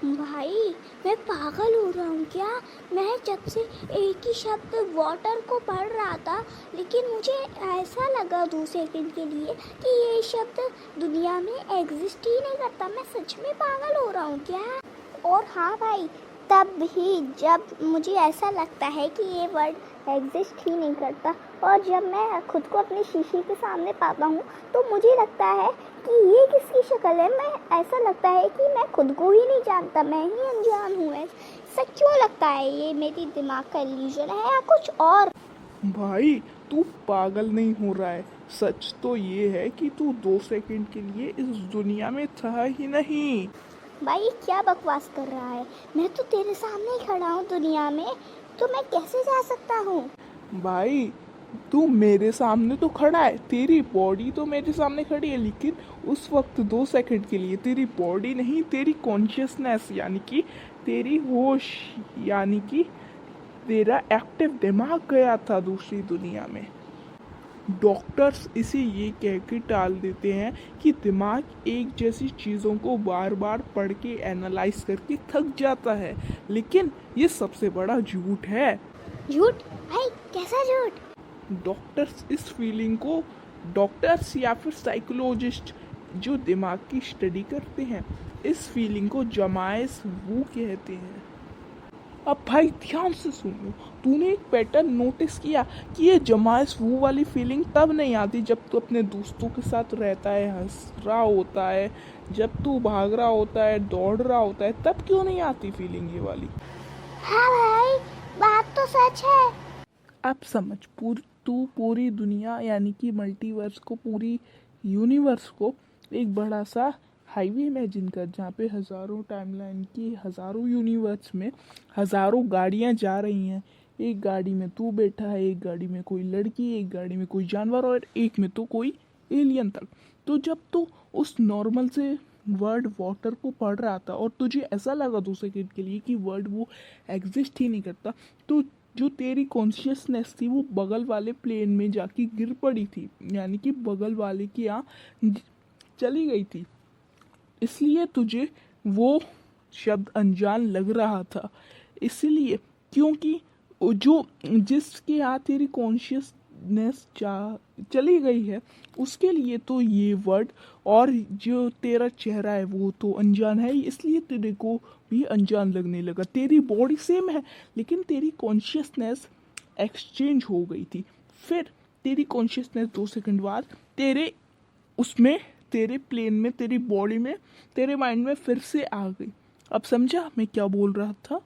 भाई, मैं पागल हो रहा हूँ क्या? मैं जब से एक ही शब्द वाटर को पढ़ रहा था, लेकिन मुझे ऐसा लगा 2 सेकंड के लिए कि ये शब्द दुनिया में एग्जिस्ट ही नहीं करता। मैं सच में पागल हो रहा हूँ क्या? और हाँ भाई, तब ही जब मुझे ऐसा लगता है कि ये वर्ड एग्जिस्ट ही नहीं करता, और जब मैं खुद को अपनी शीशी के सामने पाता हूँ तो मुझे लगता है कि ये किसकी शक्ल है। मैं ऐसा लगता है कि मैं खुद को ही नहीं जानता, मैं ही अनजान हूँ। ऐसा क्यों लगता है? ये मेरी दिमाग का इल्यूजन है या कुछ और? भाई, तू पागल नहीं हो रहा है। सच तो ये है कि तू 2 सेकंड के लिए इस दुनिया में था ही नहीं। भाई, क्या बकवास कर रहा है? मैं तो तेरे सामने ही खड़ा हूँ दुनिया में, तो मैं कैसे जा सकता हूँ? भाई, तू मेरे सामने तो खड़ा है, तेरी बॉडी तो मेरे सामने खड़ी है, लेकिन उस वक्त 2 सेकंड के लिए तेरी बॉडी नहीं, तेरी कॉन्शियसनेस यानी कि तेरी होश, यानी कि तेरा एक्टिव दिमाग गया था दूसरी दुनिया में। डॉक्टर्स इसे ये कह के टाल देते हैं कि दिमाग एक जैसी चीज़ों को बार बार पढ़ के एनालाइज करके थक जाता है, लेकिन ये सबसे बड़ा झूठ है। झूठ? भाई, कैसा झूठ? डॉक्टर्स या फिर साइकोलॉजिस्ट जो दिमाग की स्टडी करते हैं, इस फीलिंग को जमाइस वू कहते हैं। अब भाई ध्यान से सुन लो, तूने एक पैटर्न नोटिस किया कि ये जमाइस वो वाली फीलिंग तब नहीं आती जब तू अपने दोस्तों के साथ रहता है, हंस रहा होता है, जब तू भाग रहा होता है, दौड़ रहा होता है, तब क्यों नहीं आती फीलिंग ये वाली? हाँ भाई, बात तो सच है। अब समझ, तू पूरी दुनिया यानी कि मल्टीवर्स को, पूरी यूनिवर्स को एक बड़ा सा हाईवे इमेजिन कर, जहाँ पे हज़ारों टाइमलाइन की, हज़ारों यूनिवर्स में हज़ारों गाड़ियाँ जा रही हैं। एक गाड़ी में तू बैठा है, एक गाड़ी में कोई लड़की, एक गाड़ी में कोई जानवर, और एक में तो कोई एलियन तक। तो जब तू उस नॉर्मल से वर्ड वाटर को पढ़ रहा था और तुझे ऐसा लगा 2 सेकंड के लिए कि वर्ड वो एग्जिस्ट ही नहीं करता, तो जो तेरी कॉन्शियसनेस थी वो बगल वाले प्लेन में जाके गिर पड़ी थी, यानी कि बगल वाले की यहाँ चली गई थी। इसलिए तुझे वो शब्द अनजान लग रहा था। इसलिए क्योंकि जो जिसके यहाँ तेरी कॉन्शियसनेस चली गई है, उसके लिए तो ये वर्ड और जो तेरा चेहरा है वो तो अनजान है, इसलिए तेरे को भी अनजान लगने लगा। तेरी बॉडी सेम है, लेकिन तेरी कॉन्शियसनेस एक्सचेंज हो गई थी। फिर तेरी कॉन्शियसनेस 2 सेकंड बाद तेरे उसमें, तेरे प्लेन में, तेरी बॉडी में, तेरे माइंड में फिर से आ गई। अब समझा मैं क्या बोल रहा था?